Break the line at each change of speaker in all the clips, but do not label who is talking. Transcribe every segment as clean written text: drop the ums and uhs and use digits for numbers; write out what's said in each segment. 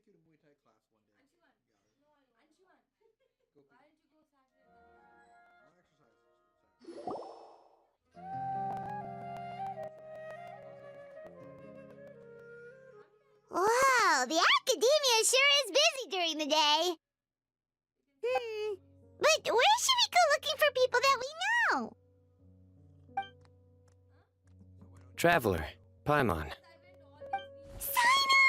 take you to Muay Thai class one day. Go Why didn't you go Saturday? I'll exercise.
Wow, the academia sure is busy during the day. But where should we go looking for people that we know?
Traveler, Paimon.
Sino!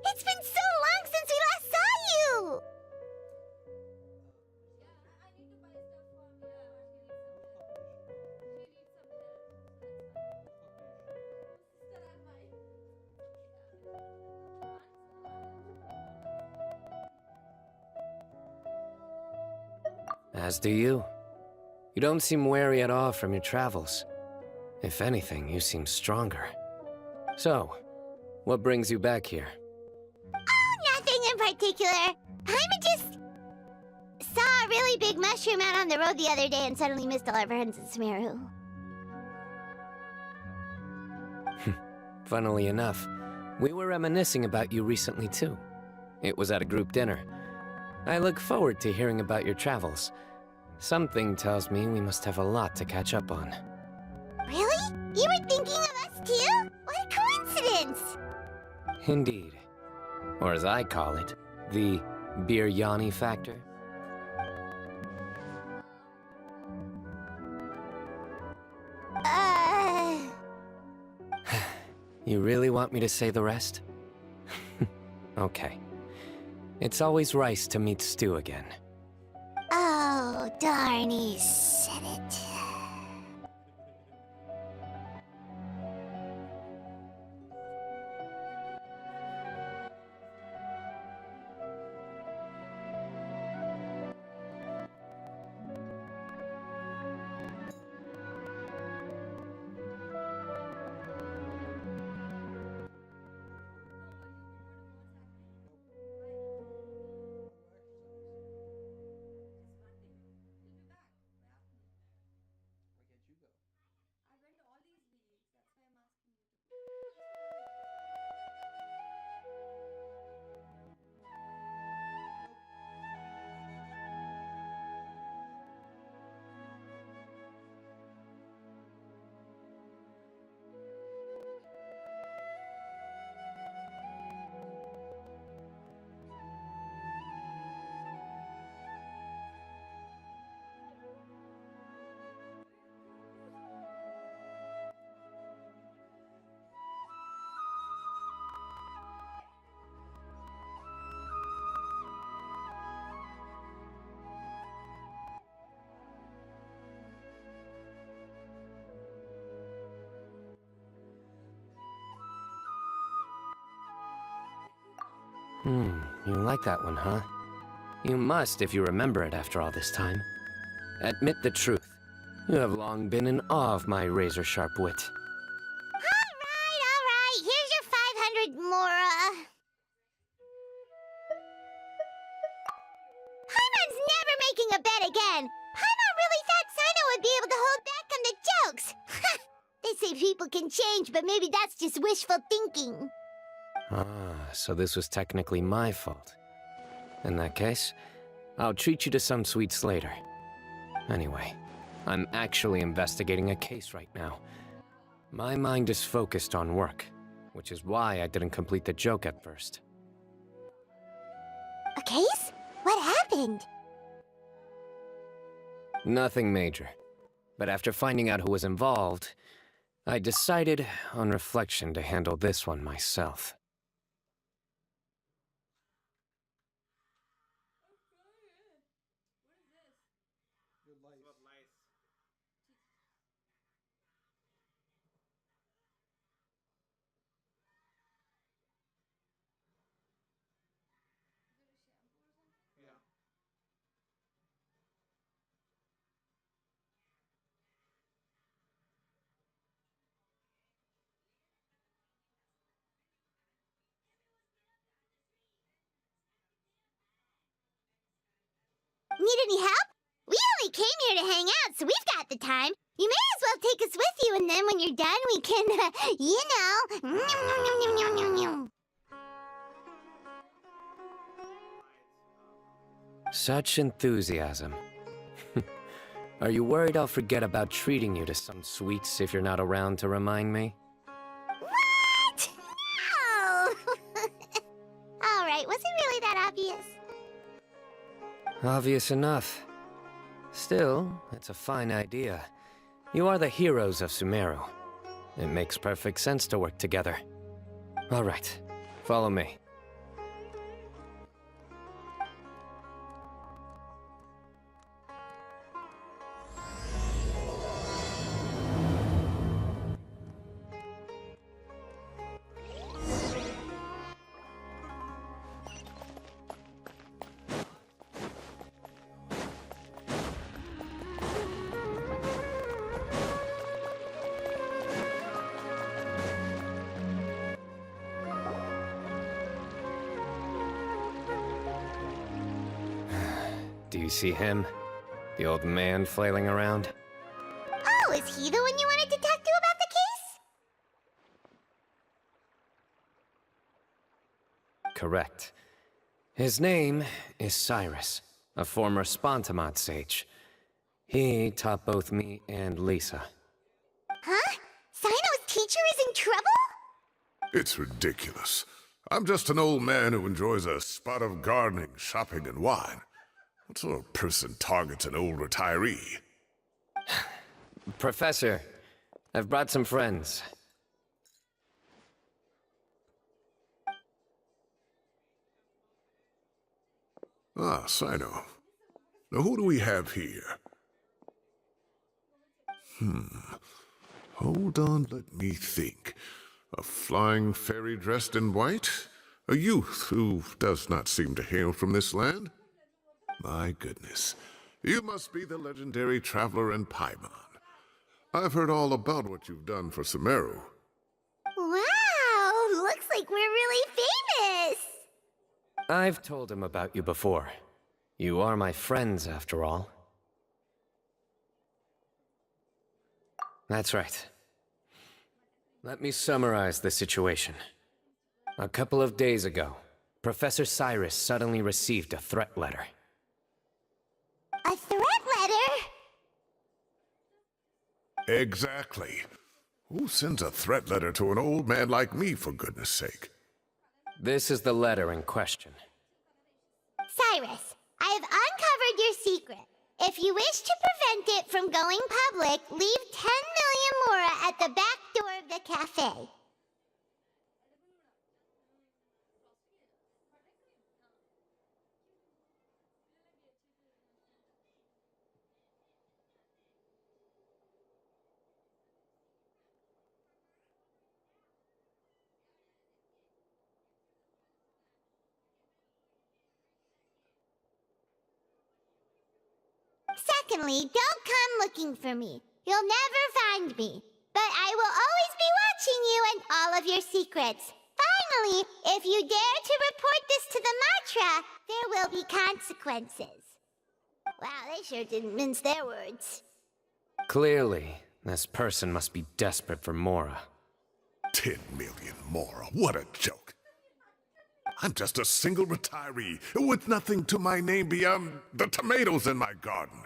It's been so long since we last saw you!
As do you. You don't seem wary at all from your travels. If anything, you seem stronger. So, what brings you back here?
Oh, nothing in particular. I just saw a really big mushroom out on the road the other day and suddenly missed all our friends in Smeru.
Funnily enough, we were reminiscing about you recently too. It was at a group dinner. I look forward to hearing about your travels. Something tells me we must have a lot to catch up on.
Really? You were thinking of us too? What a coincidence!
Indeed. Or as I call it, the biryani factor. You really want me to say the rest? Okay. It's always rice to meet stew again.
Oh, darn, he said it.
You like that one, huh? You must if you remember it after all this time. Admit the truth. You have long been in awe of my razor-sharp wit.
All right. Here's your 500 Mora. Paimon's never making a bet again. Paimon really thought Sino would be able to hold back on the jokes. They say people can change, but maybe that's just wishful thinking.
Ah, so this was technically my fault. In that case, I'll treat you to some sweets later. Anyway, I'm actually investigating a case right now. My mind is focused on work, which is why I didn't complete the joke at first.
A case? What happened?
Nothing major. But after finding out who was involved, I decided, on reflection, to handle this one myself.
Need any help? We only came here to hang out, so we've got the time. You may as well take us with you, and then when you're done, we can, you know...
Such enthusiasm. Are you worried I'll forget about treating you to some sweets if you're not around to remind me?
What? No! Alright, was it really that obvious?
Obvious enough. Still, it's a fine idea. You are the heroes of Sumeru. It makes perfect sense to work together. Alright, follow me. Do you see him? The old man flailing around?
Oh, is he the one you wanted to talk to about the case?
Correct. His name is Cyrus, a former Spontamot sage. He taught both me and Lisa.
Huh? Sino's teacher is in trouble?
It's ridiculous. I'm just an old man who enjoys a spot of gardening, shopping, and wine. What sort of person targets an old retiree?
Professor, I've brought some friends.
Ah, Sino. Now who do we have here? Hold on, let me think. A flying fairy dressed in white? A youth who does not seem to hail from this land? My goodness. You must be the legendary traveler in Paimon. I've heard all about what you've done for Sumeru.
Wow, looks like we're really famous!
I've told him about you before. You are my friends, after all. That's right. Let me summarize the situation. A couple of days ago, Professor Cyrus suddenly received a threat letter.
A threat letter?
Exactly. Who sends a threat letter to an old man like me, for goodness sake?
This is the letter in question.
Cyrus, I have uncovered your secret. If you wish to prevent it from going public, leave 10 million mora at the back door of the cafe. Secondly, don't come looking for me. You'll never find me. But I will always be watching you and all of your secrets. Finally, if you dare to report this to the Matra, there will be consequences. Wow, they sure didn't mince their words.
Clearly, this person must be desperate for Mora.
10 million mora, what a joke. I'm just a single retiree with nothing to my name beyond the tomatoes in my garden.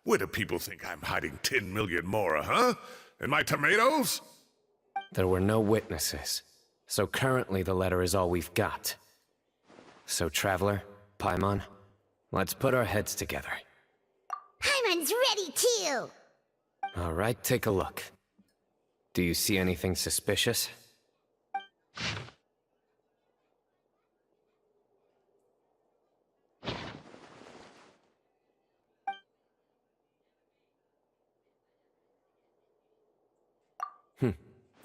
Where do people think I'm hiding 10 million mora, huh? In my tomatoes?
There were no witnesses, so currently the letter is all we've got. So, Traveler, Paimon, let's put our heads together.
Paimon's ready too!
All right, take a look. Do you see anything suspicious?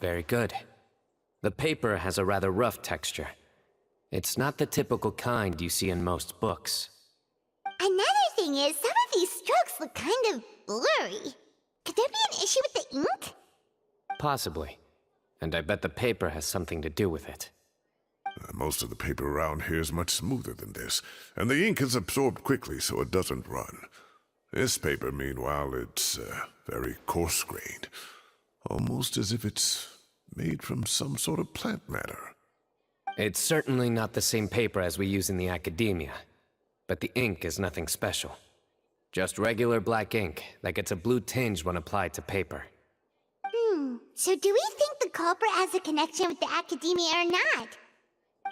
Very good. The paper has a rather rough texture. It's not the typical kind you see in most books.
Another thing is, some of these strokes look kind of blurry. Could there be an issue with the ink?
Possibly. And I bet the paper has something to do with it.
Most of the paper around here is much smoother than this, and the ink is absorbed quickly so it doesn't run. This paper, meanwhile, it's very coarse-grained. Almost as if it's made from some sort of plant matter.
It's certainly not the same paper as we use in the academia. but the ink is nothing special. Just regular black ink that gets a blue tinge when applied to paper.
So do we think the culprit has a connection with the academia or not?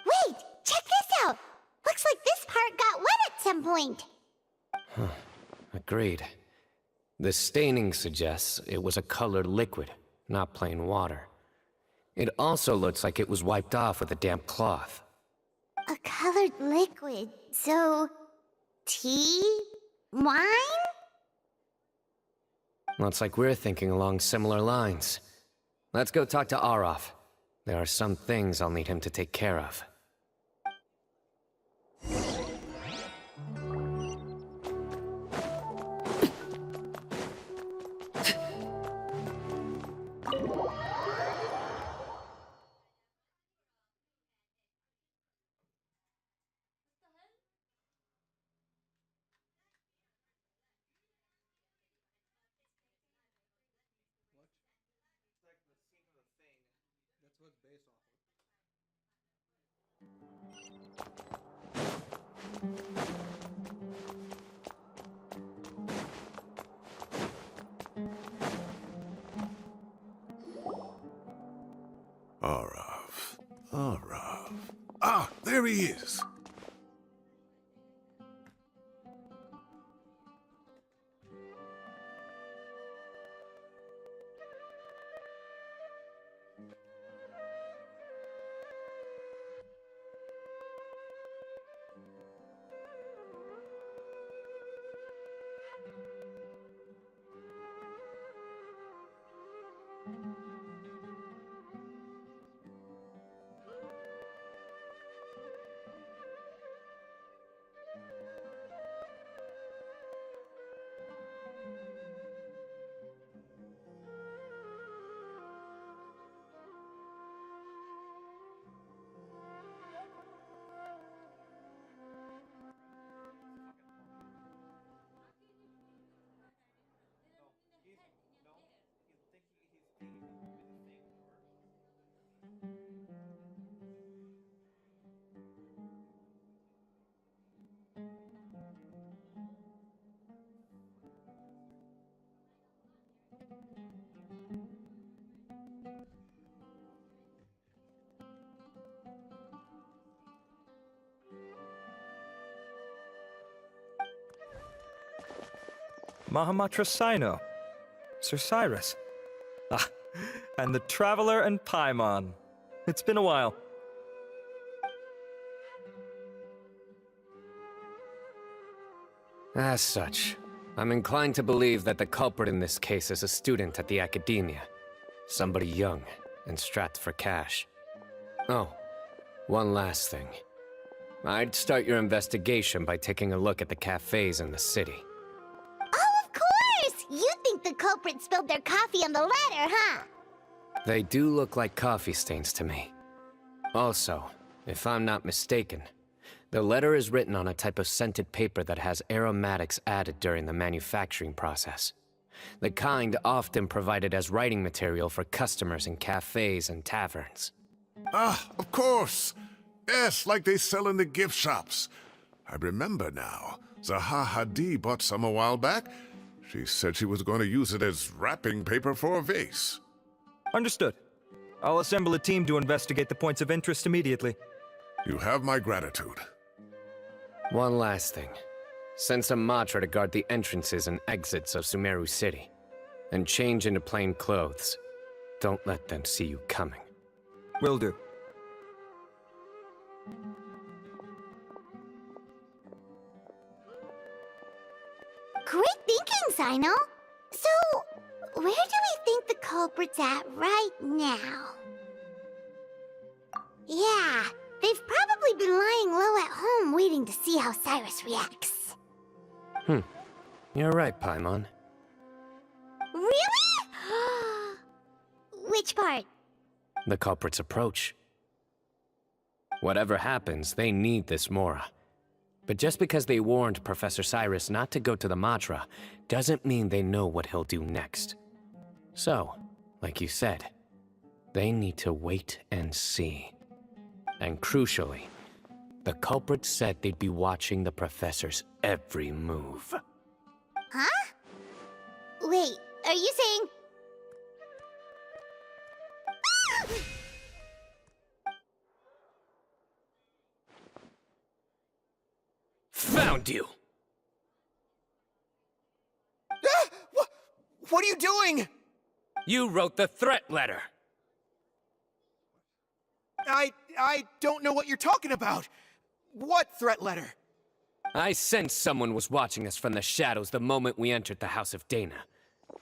Wait, check this out! Looks like this part got wet at some point.
Agreed. The staining suggests it was a colored liquid, not plain water. It also looks like it was wiped off with a damp cloth.
A colored liquid, so... tea? Wine?
Looks like we're thinking along similar lines. Let's go talk to Arov. There are some things I'll need him to take care of.
That's what it's based off of.
Arav. Ah, there he is.
Mahamatra Sino. Sir Cyrus. Ah, and the Traveler and Paimon. It's been a while.
As such, I'm inclined to believe that the culprit in this case is a student at the academia. Somebody young and strapped for cash. Oh, one last thing. I'd start your investigation by taking a look at the cafes in the city.
Oh, of course! You think the culprit spilled their coffee on the ladder, huh?
They do look like coffee stains to me. Also, if I'm not mistaken, the letter is written on a type of scented paper that has aromatics added during the manufacturing process. The kind often provided as writing material for customers in cafes and taverns.
Ah, of course. Yes, like they sell in the gift shops. I remember now. Zaha Hadi bought some a while back. She said she was going to use it as wrapping paper for a vase.
Understood. I'll assemble a team to investigate the points of interest immediately.
You have my gratitude.
One last thing. Send some Matra to guard the entrances and exits of Sumeru City. And change into plain clothes. Don't let them see you coming.
Will do.
Great thinking, Sino. So, where do we think the culprit's at right now? Yeah, they've probably been lying low at home waiting to see how Cyrus reacts.
You're right, Paimon.
Really? Which part?
The culprit's approach. Whatever happens, they need this Mora. But just because they warned Professor Cyrus not to go to the Matra, doesn't mean they know what he'll do next. So, like you said, they need to wait and see. And crucially, The culprits said they'd be watching the professor's every move.
Huh? Wait, are you saying...
Found you!
What are you doing?
You wrote the threat letter!
I don't know what you're talking about. What threat letter?
I sensed someone was watching us from the shadows the moment we entered the House of Dana.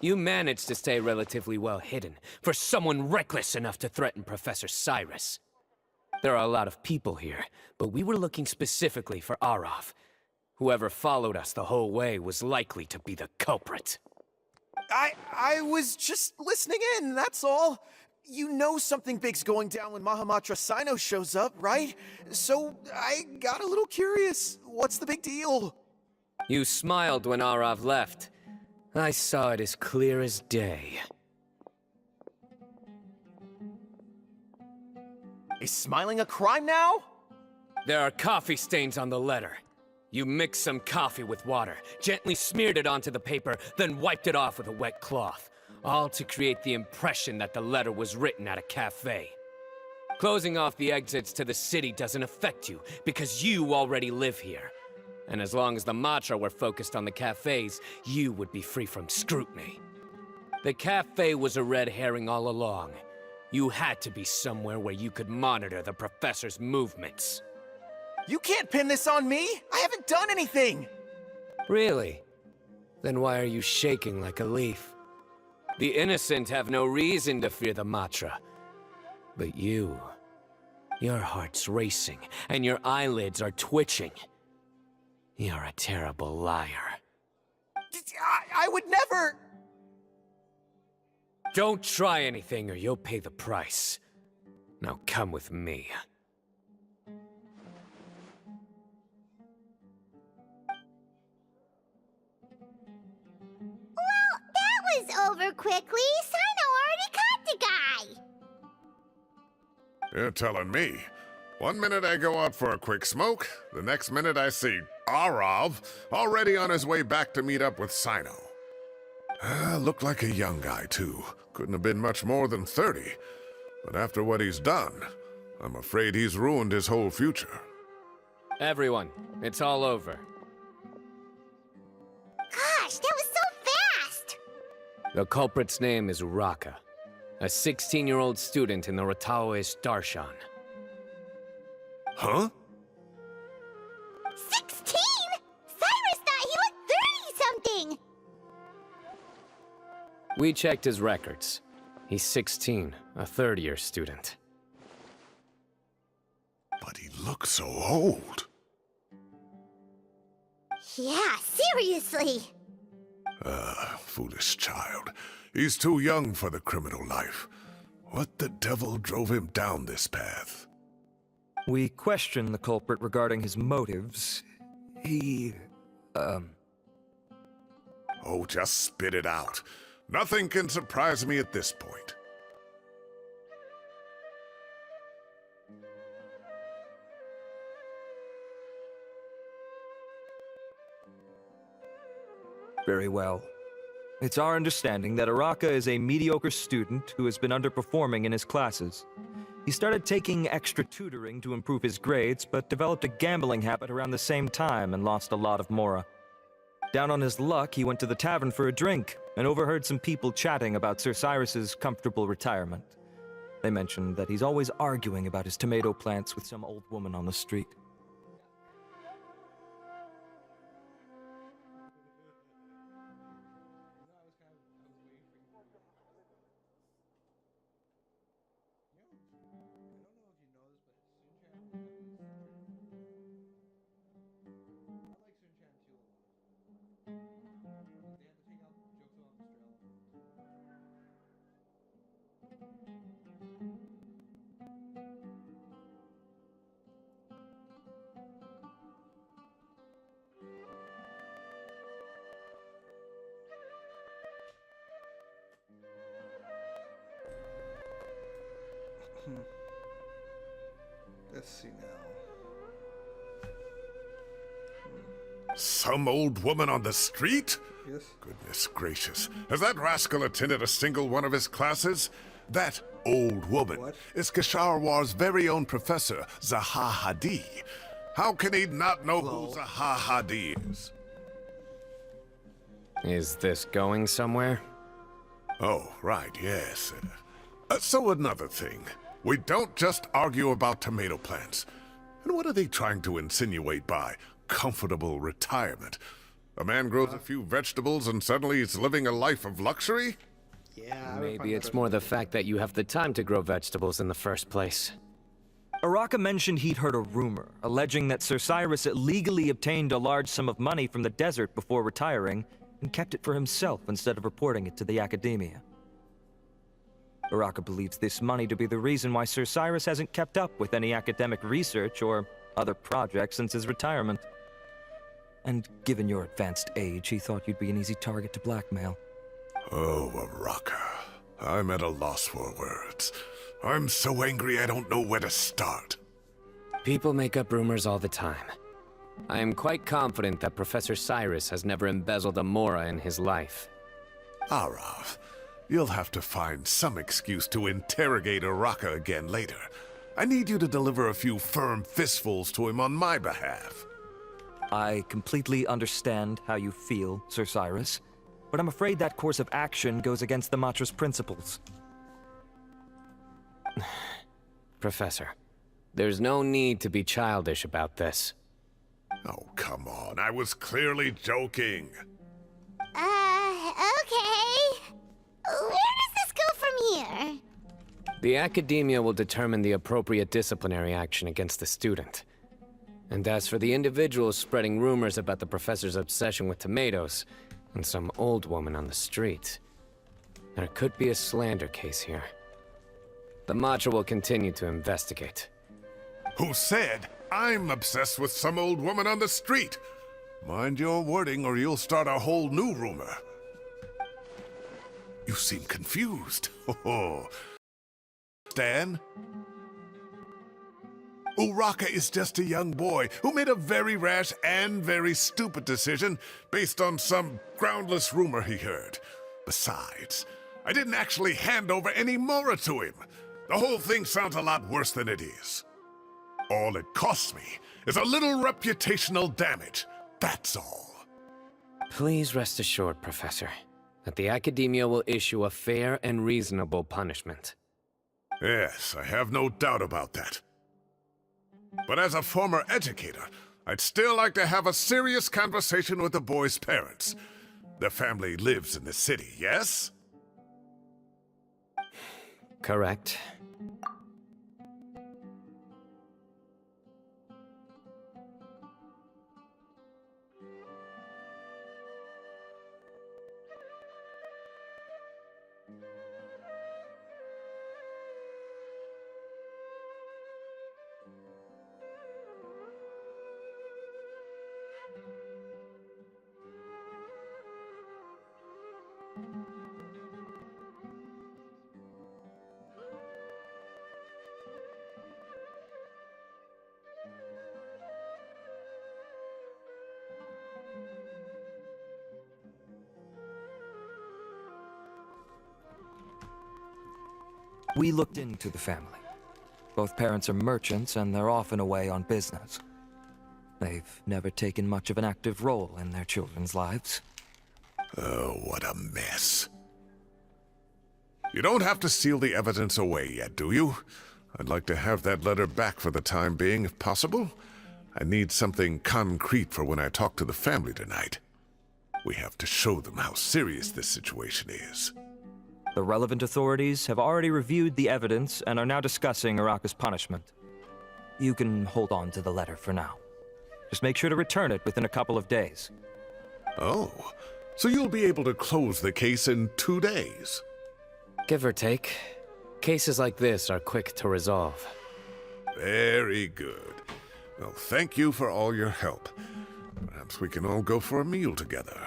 You managed to stay relatively well hidden for someone reckless enough to threaten Professor Cyrus. There are a lot of people here, but we were looking specifically for Arav. Whoever followed us the whole way was likely to be the culprit.
I was just listening in, that's all. You know something big's going down when Mahamatra Sino shows up, right? So I got a little curious. What's the big deal?
You smiled when Arav left. I saw it as clear as day.
Is smiling a crime now?
There are coffee stains on the letter. You mixed some coffee with water, gently smeared it onto the paper, then wiped it off with a wet cloth. All to create the impression that the letter was written at a cafe. Closing off the exits to the city doesn't affect you, because you already live here. And as long as the Matra were focused on the cafes, you would be free from scrutiny. The cafe was a red herring all along. You had to be somewhere where you could monitor the professor's movements.
You can't pin this on me! I haven't done anything!
Really? Then why are you shaking like a leaf? The innocent have no reason to fear the Matra. But you... your heart's racing, and your eyelids are twitching. You're a terrible liar.
I would never...
Don't try anything or you'll pay the price. Now come with me.
Well, that was over quickly. Sino already caught the guy.
You're telling me. 1 minute I go out for a quick smoke, the next minute I see Arav already on his way back to meet up with Sino. Looked like a young guy, too. Couldn't have been much more than 30. But after what he's done, I'm afraid he's ruined his whole future.
Everyone, it's all over.
Gosh, that was so fast.
The culprit's name is Raka, a 16-year-old student in the Rataoist Darshan.
Huh?
16? Cyrus thought he looked 30-something.
We checked his records. He's 16, a third-year student.
But he looks so old.
Yeah, seriously.
Foolish child. He's too young for the criminal life. What the devil drove him down this path?
We questioned the culprit regarding his motives. He...
Oh, just spit it out. Nothing can surprise me at this point.
Very well. It's our understanding that Araka is a mediocre student who has been underperforming in his classes. He started taking extra tutoring to improve his grades, but developed a gambling habit around the same time and lost a lot of mora. Down on his luck, he went to the tavern for a drink and overheard some people chatting about Sir Cyrus's comfortable retirement. They mentioned that he's always arguing about his tomato plants with some old woman on the street.
Let's see now.
Some old woman on the street?
Yes.
Goodness gracious. Has that rascal attended a single one of his classes? That old woman
What?
is Kasharwar's very own professor, Zaha Hadi. How can he not know who Zaha Hadi is?
Is this going somewhere?
Oh, right, yes. So another thing. We don't just argue about tomato plants. And what are they trying to insinuate by comfortable retirement? A man grows a few vegetables and suddenly he's living a life of luxury?
Yeah. I would
Maybe
find
it's
that
more the fact that you have the time to grow vegetables in the first place.
Araka mentioned he'd heard a rumor, alleging that Sir Cyrus illegally obtained a large sum of money from the desert before retiring, and kept it for himself instead of reporting it to the Academia. Araka believes this money to be the reason why Sir Cyrus hasn't kept up with any academic research or other projects since his retirement. And given your advanced age, he thought you'd be an easy target to blackmail.
Oh, Araka. I'm at a loss for words. I'm so angry I don't know where to start.
People make up rumors all the time. I am quite confident that Professor Cyrus has never embezzled a mora in his life.
Arav, you'll have to find some excuse to interrogate Araka again later. I need you to deliver a few firm fistfuls to him on my behalf.
I completely understand how you feel, Sir Cyrus, but I'm afraid that course of action goes against the Matra's principles.
Professor, there's no need to be childish about this.
Oh, come on. I was clearly joking.
Okay. Where does this go from here?
The Academia will determine the appropriate disciplinary action against the student. And as for the individuals spreading rumors about the professor's obsession with tomatoes and some old woman on the street, there could be a slander case here. The Matra will continue to investigate.
Who said I'm obsessed with some old woman on the street? Mind your wording or you'll start a whole new rumor. You seem confused. Oh, Stan? Uraka is just a young boy who made a very rash and very stupid decision based on some groundless rumor he heard. Besides, I didn't actually hand over any mora to him. The whole thing sounds a lot worse than it is. All it costs me is a little reputational damage. That's all.
Please rest assured, Professor, that the Academia will issue a fair and reasonable punishment.
Yes, I have no doubt about that. But as a former educator, I'd still like to have a serious conversation with the boy's parents. Their family lives in the city, yes?
Correct.
We looked into the family. Both parents are merchants, and they're often away on business. They've never taken much of an active role in their children's lives.
Oh, what a mess. You don't have to seal the evidence away yet, do you? I'd like to have that letter back for the time being, if possible. I need something concrete for when I talk to the family tonight. We have to show them how serious this situation is.
The relevant authorities have already reviewed the evidence and are now discussing Araka's punishment. You can hold on to the letter for now. Just make sure to return it within a couple of days.
Oh, so you'll be able to close the case in 2 days?
Give or take. Cases like this are quick to resolve.
Very good. Well, thank you for all your help. Perhaps we can all go for a meal together.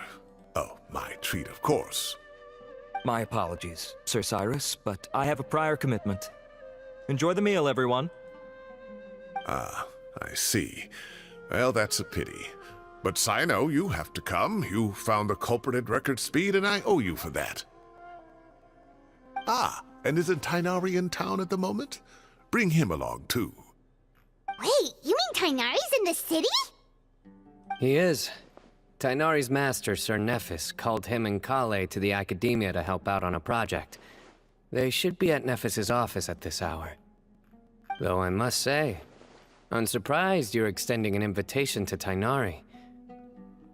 Oh, my treat, of course.
My apologies, Sir Cyrus, but I have a prior commitment. Enjoy the meal, everyone.
Ah, I see. Well, that's a pity. But Sino, you have to come. You found the culprit at record speed, and I owe you for that. Ah, and isn't Tighnari in town at the moment? Bring him along, too.
Wait, you mean Tighnari's in the city?
He is. Tighnari's master, Sir Nephis, called him and Kale to the Academia to help out on a project. They should be at Nephis's office at this hour. Though I must say, I'm surprised you're extending an invitation to Tighnari.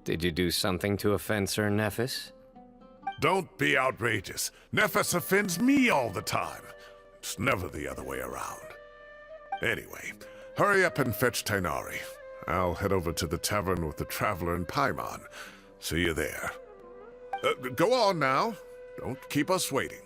Did you do something to offend Sir Nephis?
Don't be outrageous. Nephis offends me all the time. It's never the other way around. Anyway, hurry up and fetch Tighnari. I'll head over to the tavern with the Traveler and Paimon. See you there. Go on now. Don't keep us waiting.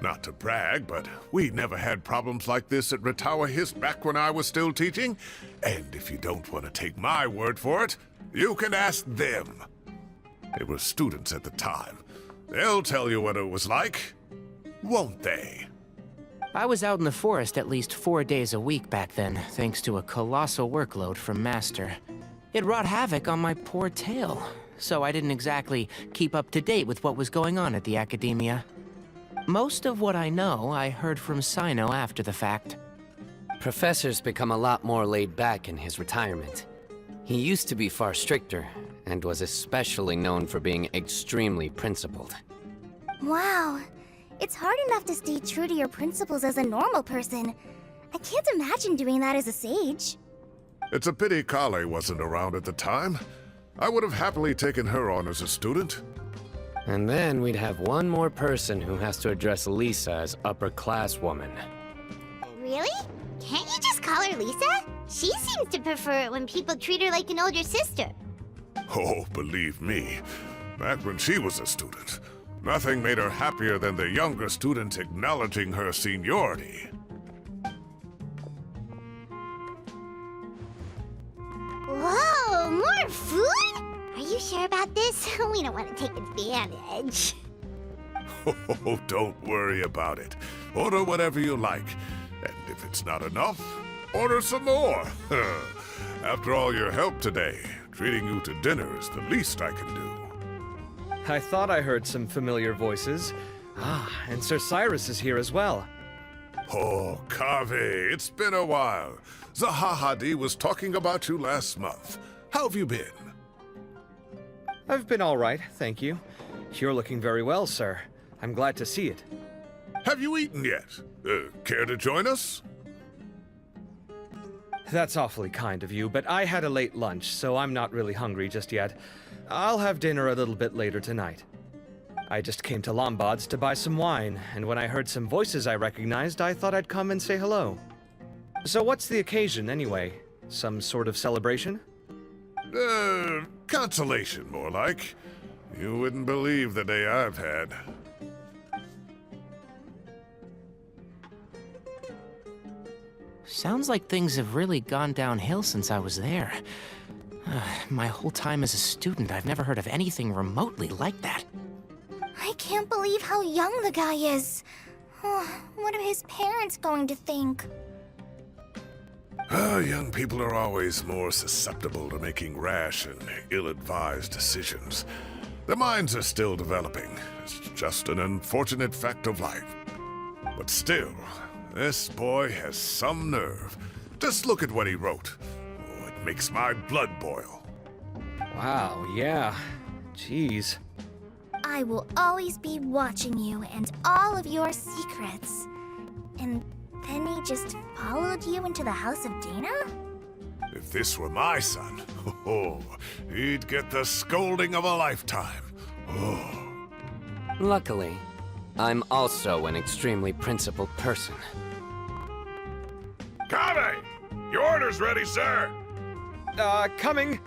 Not to brag, but we never had problems like this at Ratawa Hist back when I was still teaching. And if you don't want to take my word for it, you can ask them. They were students at the time. They'll tell you what it was like, won't they?
I was out in the forest at least 4 days a week back then, thanks to a colossal workload from Master. It wrought havoc on my poor tail, so I didn't exactly keep up to date with what was going on at the Academia. Most of what I know, I heard from Sino after the fact.
Professor's become a lot more laid back in his retirement. He used to be far stricter, and was especially known for being extremely principled.
Wow. It's hard enough to stay true to your principles as a normal person. I can't imagine doing that as a sage.
It's a pity Kale wasn't around at the time. I would have happily taken her on as a student.
And then we'd have one more person who has to address Lisa as upper-class woman.
Really? Can't you just call her Lisa? She seems to prefer it when people treat her like an older sister.
Oh, believe me, back when she was a student, nothing made her happier than the younger students acknowledging her seniority.
Whoa, more food? Are you sure about this? We don't want to take advantage.
Oh, don't worry about it. Order whatever you like. And if it's not enough, order some more. After all your help today, treating you to dinner is the least I can do.
I thought I heard some familiar voices. Ah, and Sir Cyrus is here as well.
Oh, Kave, it's been a while. Zahahadi was talking about you last month. How have you been?
I've been all right, thank you. You're looking very well, sir. I'm glad to see it.
Have you eaten yet? Care to join us?
That's awfully kind of you, but I had a late lunch, so I'm not really hungry just yet. I'll have dinner a little bit later tonight. I just came to Lombard's to buy some wine, and when I heard some voices I recognized, I thought I'd come and say hello. So what's the occasion, anyway? Some sort of celebration?
Consolation, more like. You wouldn't believe the day I've had.
Sounds like things have really gone downhill since I was there. My whole time as a student, I've never heard of anything remotely like that.
I can't believe how young the guy is. What are his parents going to think?
Young people are always more susceptible to making rash and ill-advised decisions. The minds are still developing. It's just an unfortunate fact of life. But still, this boy has some nerve. Just look at what he wrote. Oh, it makes my blood boil.
Wow, yeah. Jeez.
I will always be watching you and all of your secrets. And then he just followed you into the house of Dana?
If this were my son, oh, he'd get the scolding of a lifetime. Oh.
Luckily, I'm also an extremely principled person.
Kave! Your order's ready, sir!
Coming.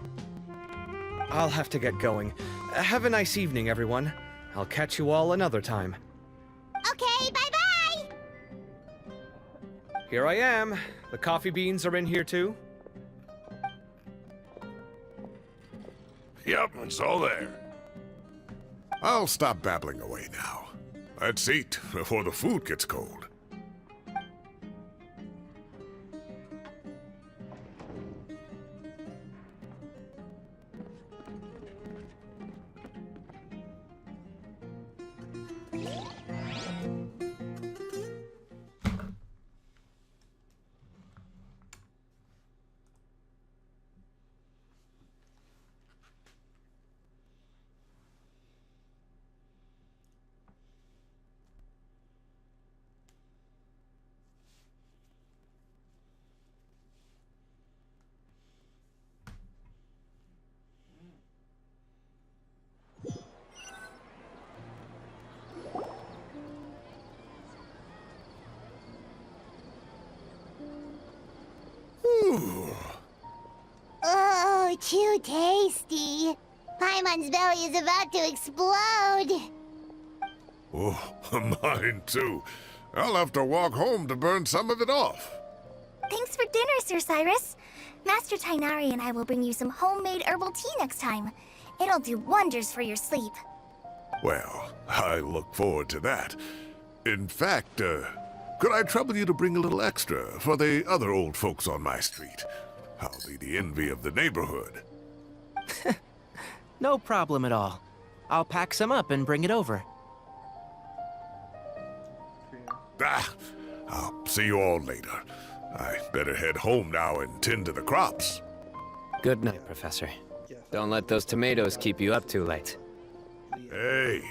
I'll have to get going. Have a nice evening, everyone. I'll catch you all another time.
Okay, bye-bye!
Here I am. The coffee beans are in here too.
Yep, it's all there. I'll stop babbling away now. Let's eat before the food gets cold.
Oh, too tasty. Paimon's belly is about to explode.
Oh, mine too. I'll have to walk home to burn some of it off.
Thanks for dinner, Sir Cyrus. Master Tainari and I will bring you some homemade herbal tea next time. It'll do wonders for your sleep.
Well, I look forward to that. In fact, could I trouble you to bring a little extra for the other old folks on my street? I'll be the envy of the neighborhood.
No problem at all. I'll pack some up and bring it over.
I'll see you all later. I better head home now and tend to the crops.
Good night, Professor. Don't let those tomatoes keep you up too late.
Hey,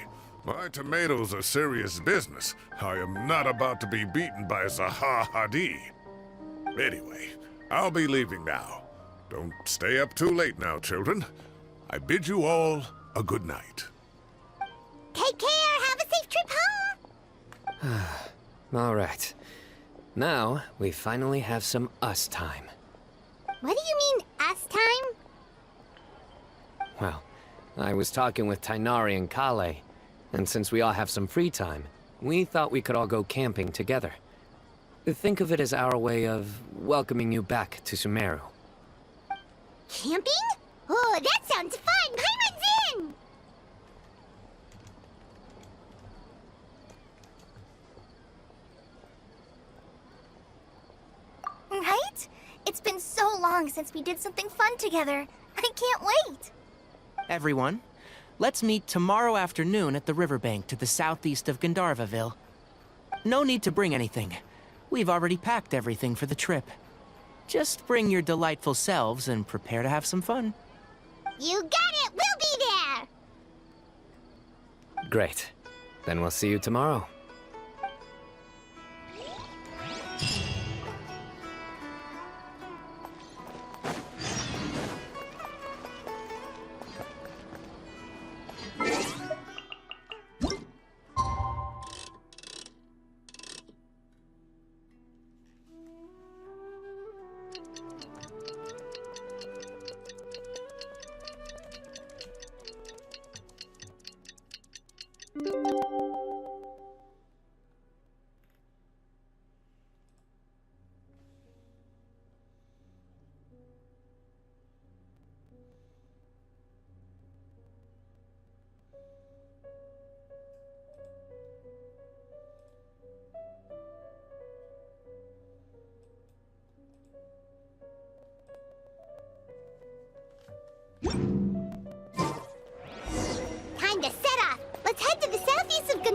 my tomatoes are serious business. I am not about to be beaten by Zaha Hadi. Anyway, I'll be leaving now. Don't stay up too late now, children. I bid you all a good night.
Take care. Have a safe trip home.
All right. Now, we finally have some us time.
What do you mean, us time?
Well, I was talking with Tainari and Kale, and since we all have some free time, we thought we could all go camping together. Think of it as our way of welcoming you back to Sumeru.
Camping? Oh, that sounds fun. Paimon's in.
Right? It's been so long since we did something fun together. I can't wait.
Everyone, let's meet tomorrow afternoon at the riverbank to the southeast of Gandharvaville. No need to bring anything. We've already packed everything for the trip. Just bring your delightful selves and prepare to have some fun.
You got it. We'll be there.
Great. Then we'll see you tomorrow.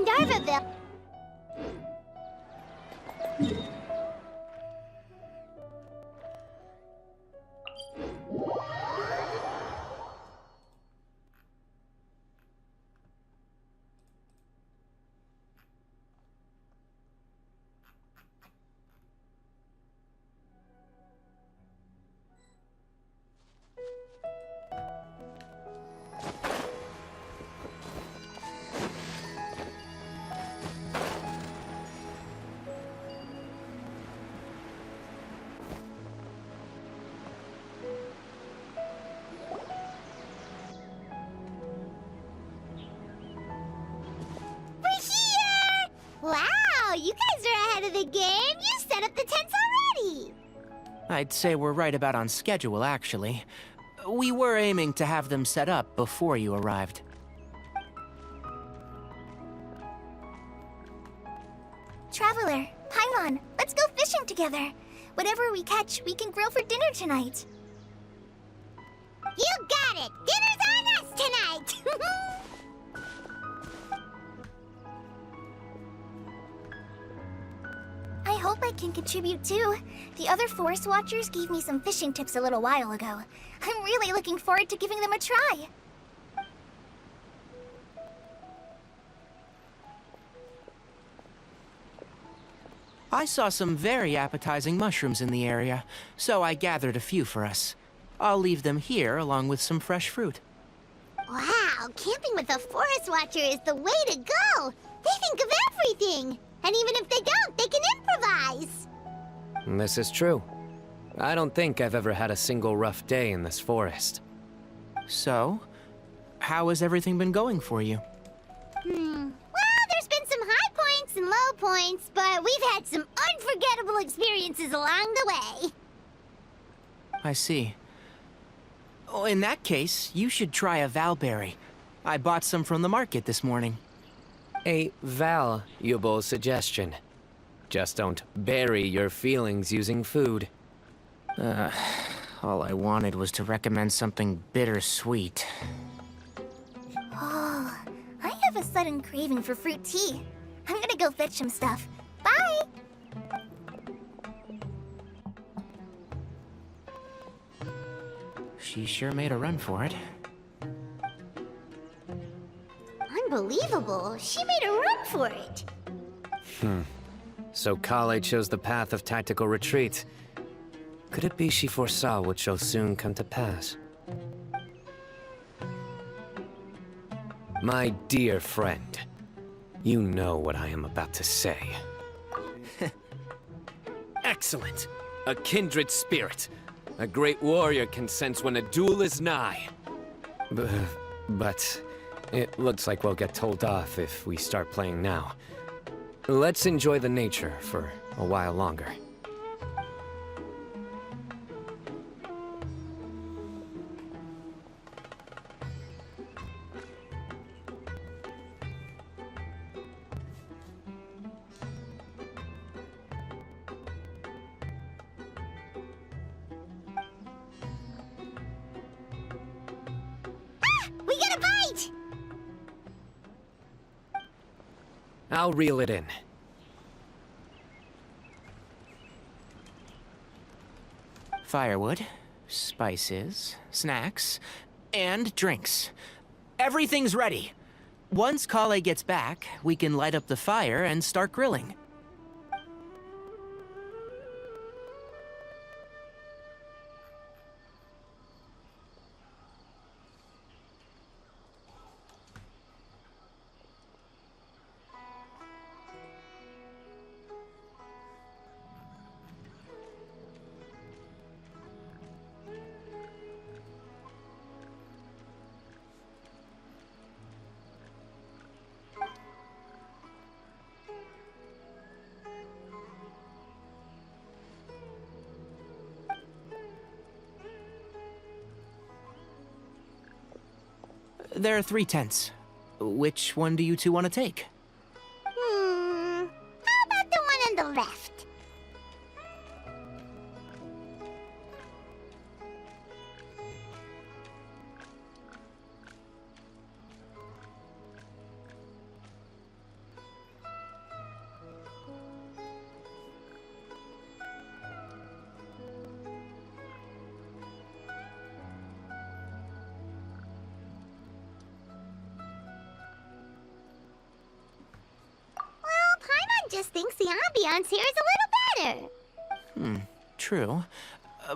Darvaville. Wow, you guys are ahead of the game. You set up the tents already.
I'd say we're right about on schedule, actually. We were aiming to have them set up before you arrived.
Traveler, Paimon, let's go fishing together. Whatever we catch, we can grill for dinner tonight.
You got it. Dinner's on us tonight.
I hope I can contribute too. The other forest watchers gave me some fishing tips a little while ago. I'm really looking forward to giving them a try.
I saw some very appetizing mushrooms in the area, so I gathered a few for us. I'll leave them here along with some fresh fruit.
Wow, camping with a forest watcher is the way to go. They think of everything. And even if they don't, they can improvise.
This is true. I don't think I've ever had a single rough day in this forest.
So, how has everything been going for you?
Well, there's been some high points and low points, but we've had some unforgettable experiences along the way.
I see. Oh, in that case, you should try a valberry. I bought some from the market this morning.
A valuable suggestion. Just don't bury your feelings using food.
All I wanted was to recommend something bittersweet.
Oh, I have a sudden craving for fruit tea. I'm gonna go fetch some stuff. Bye!
She sure made a run for it.
Unbelievable. She made a run for it.
So Kale chose the path of tactical retreat. Could it be she foresaw what shall soon come to pass? My dear friend, you know what I am about to say. Excellent! A kindred spirit. A great warrior can sense when a duel is nigh. But it looks like we'll get told off if we start playing now. Let's enjoy the nature for a while longer.
We got a bite!
I'll reel it in.
Firewood, spices, snacks, and drinks. Everything's ready. Once Kale gets back, we can light up the fire and start grilling. There are 3 tents. Which one do you two want to take?
How about the one on the left? just thinks the ambiance here is a little better.
True.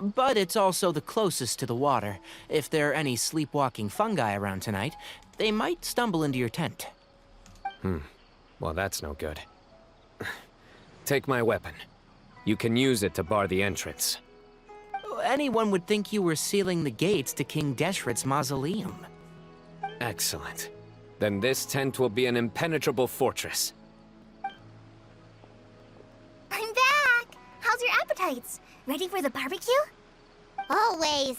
But it's also the closest to the water. If there are any sleepwalking fungi around tonight, they might stumble into your tent.
Well, that's no good. Take my weapon. You can use it to bar the entrance.
Anyone would think you were sealing the gates to King Deshret's mausoleum.
Excellent. Then this tent will be an impenetrable fortress.
I'm back! How's your appetites? Ready for the barbecue?
Always.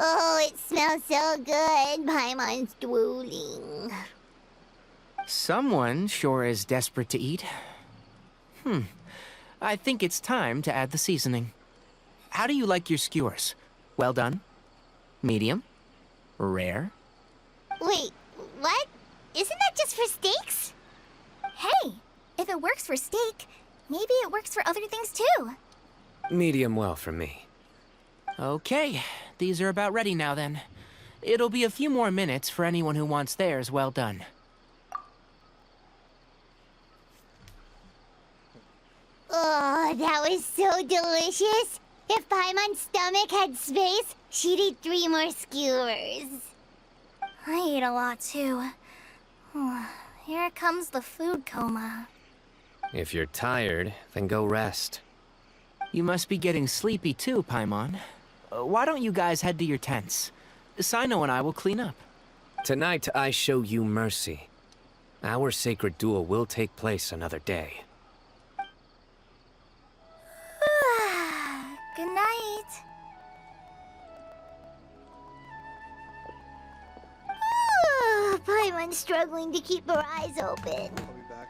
Oh, it smells so good. Paimon's drooling.
Someone sure is desperate to eat. I think it's time to add the seasoning. How do you like your skewers? Well done? Medium? Rare?
Wait, what? Isn't that just for steaks?
Hey, if it works for steak, maybe it works for other things too.
Medium well for me.
Okay, these are about ready now then. It'll be a few more minutes for anyone who wants theirs well done.
Oh, that was so delicious. If Paimon's stomach had space, she'd eat 3 more skewers.
I ate a lot too. Here comes the food coma.
If you're tired, then go rest.
You must be getting sleepy too, Paimon. Why don't you guys head to your tents? Sino and I will clean up.
Tonight, I show you mercy. Our sacred duel will take place another day.
Good night.
Paimon's struggling to keep her eyes open.
I'll be back.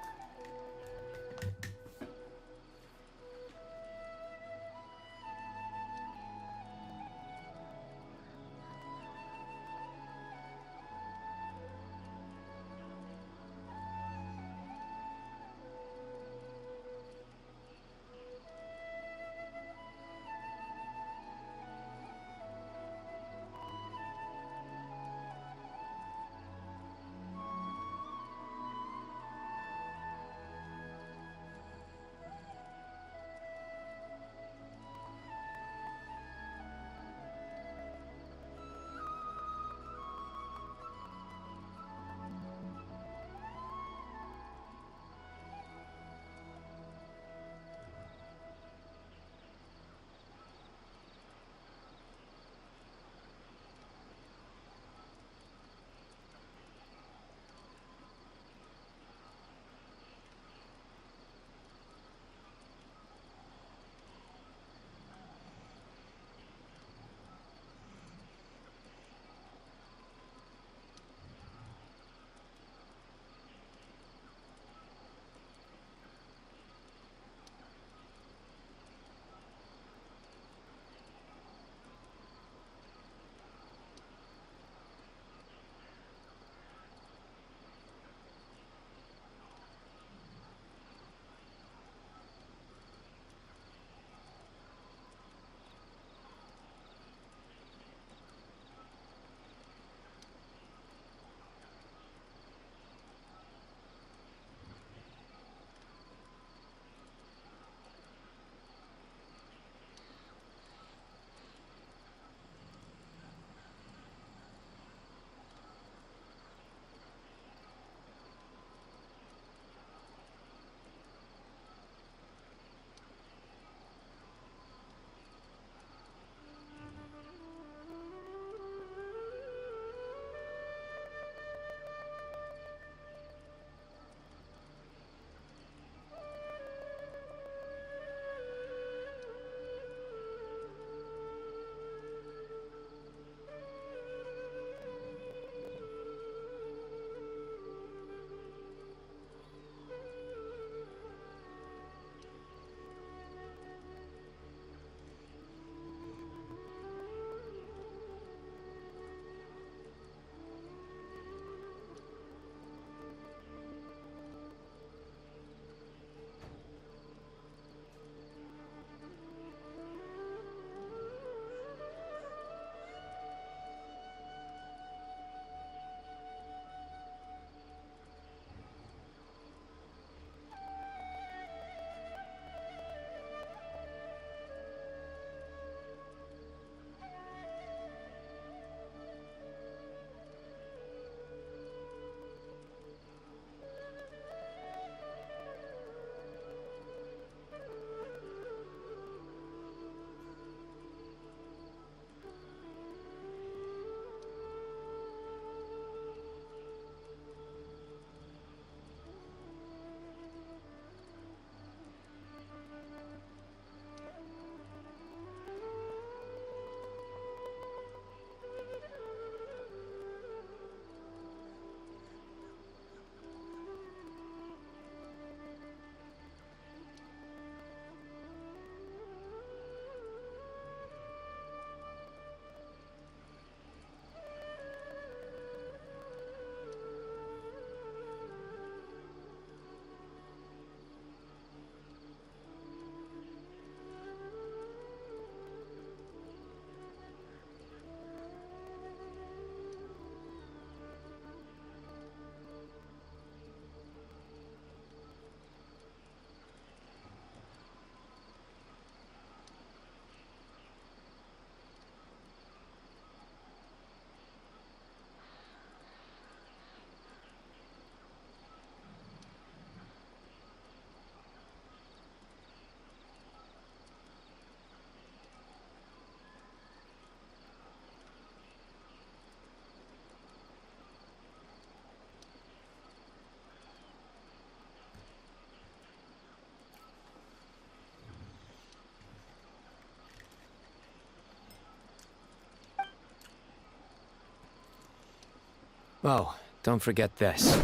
Oh, don't forget this.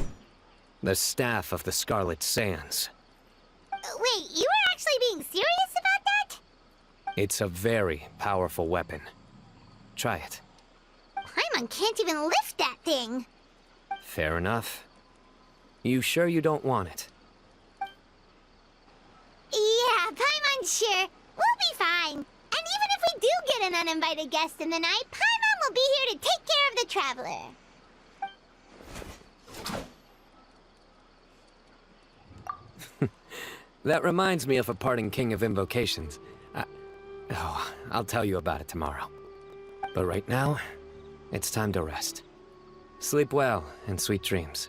The staff of the Scarlet Sands.
Wait, you were actually being serious about that?
It's a very powerful weapon. Try it.
Paimon can't even lift that thing.
Fair enough. You sure you don't want it?
Yeah, Paimon's sure. We'll be fine. And even if we do get an uninvited guest in the night, Paimon will be here to take care of the traveler.
That reminds me of a parting king of invocations. I'll tell you about it tomorrow. But right now, it's time to rest. Sleep well and sweet dreams.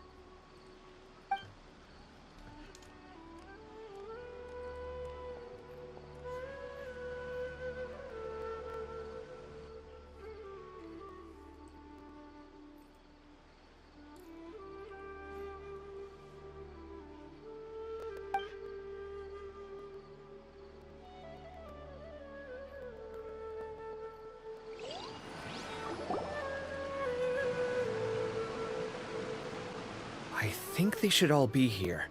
I think they should all be here.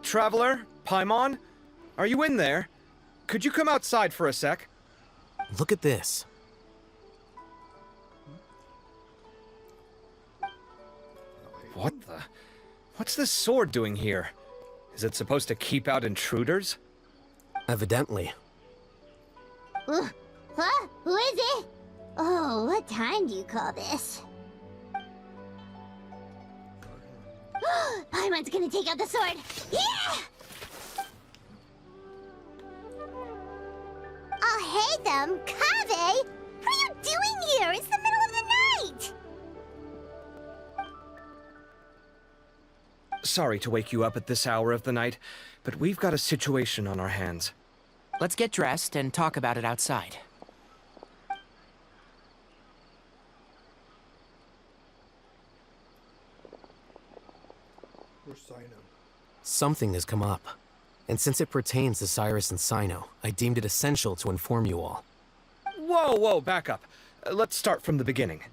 Traveler? Paimon? Are you in there? Could you come outside for a sec?
Look at this.
What the? What's this sword doing here? Is it supposed to keep out intruders?
Evidently.
Huh? Who is it? Oh, what time do you call this? Paimon's gonna take out the sword. Yeah! Oh, hey them, Kaveh! What are you doing here? It's the middle of the night!
Sorry to wake you up at this hour of the night, but we've got a situation on our hands.
Let's get dressed and talk about it outside.
Where's Sino?
Something has come up. And since it pertains to Cyrus and Sino, I deemed it essential to inform you all.
Whoa, back up. Let's start from the beginning.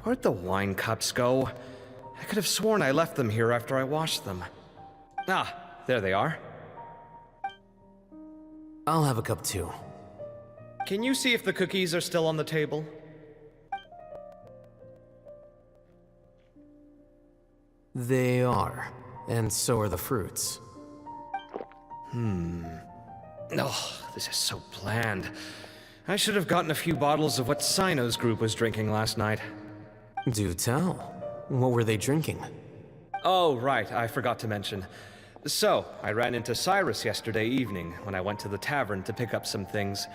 Where'd the wine cups go? I could have sworn I left them here after I washed them. Ah, there they are.
I'll have a cup too.
Can you see if the cookies are still on the table?
They are. And so are the fruits.
Oh, this is so bland. I should have gotten a few bottles of what Sino's group was drinking last night.
Do tell. What were they drinking?
Oh, right, I forgot to mention. So, I ran into Cyrus yesterday evening when I went to the tavern to pick up some things.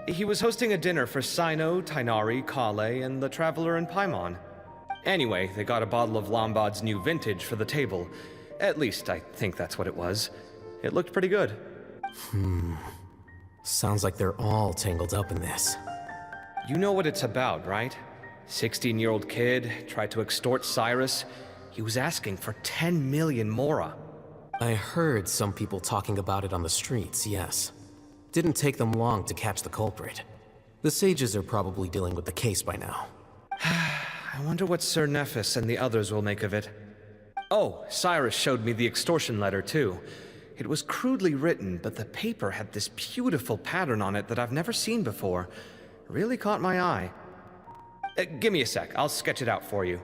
He was hosting a dinner for Sino, Tighnari, Kale, and the Traveler and Paimon. Anyway, they got a bottle of Lombard's new vintage for the table. At least, I think that's what it was. It looked pretty good.
Sounds like they're all tangled up in this.
You know what it's about, right? 16-year-old kid tried to extort Cyrus. He was asking for 10 million mora.
I heard some people talking about it on the streets, yes. Didn't take them long to catch the culprit. The sages are probably dealing with the case by now.
I wonder what Sir Nephis and the others will make of it. Oh, Cyrus showed me the extortion letter, too. It was crudely written, but the paper had this beautiful pattern on it that I've never seen before. Really caught my eye. Give me a sec, I'll sketch it out for you.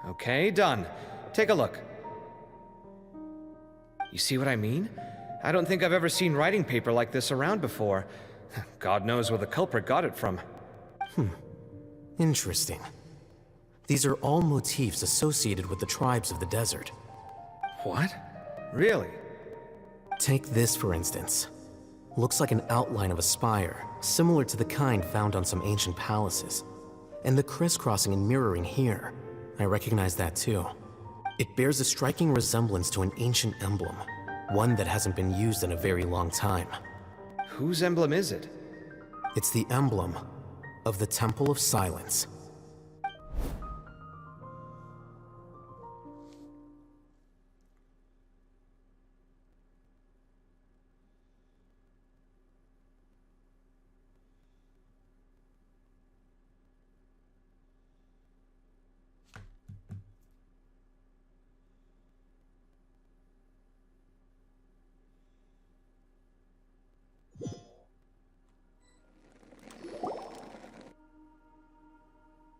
Okay, done. Take a look. You see what I mean? I don't think I've ever seen writing paper like this around before. God knows where the culprit got it from.
Interesting. These are all motifs associated with the tribes of the desert.
What? Really?
Take this, for instance. Looks like an outline of a spire, similar to the kind found on some ancient palaces. And the crisscrossing and mirroring here, I recognize that too. It bears a striking resemblance to an ancient emblem, one that hasn't been used in a very long time.
Whose emblem is it?
It's the emblem of the Temple of Silence.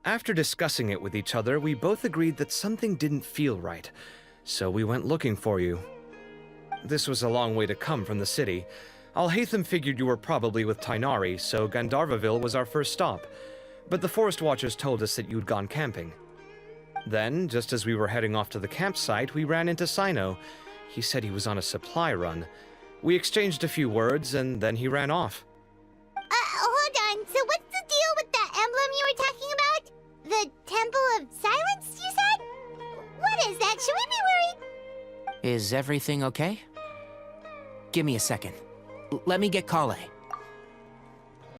After discussing it with each other, we both agreed that something didn't feel right, so we went looking for you. This was a long way to come from the city. Alhaitham figured you were probably with Tainari, so Gandharvaville was our first stop, but the Forest Watchers told us that you'd gone camping. Then, just as we were heading off to the campsite, we ran into Sino. He said he was on a supply run. We exchanged a few words, and then he ran off.
Hold on. So what's the deal with that emblem you were talking about? The Temple of Silence, you said? What is that? Should we be worried?
Is everything okay? Give me a second. Let me get Kale.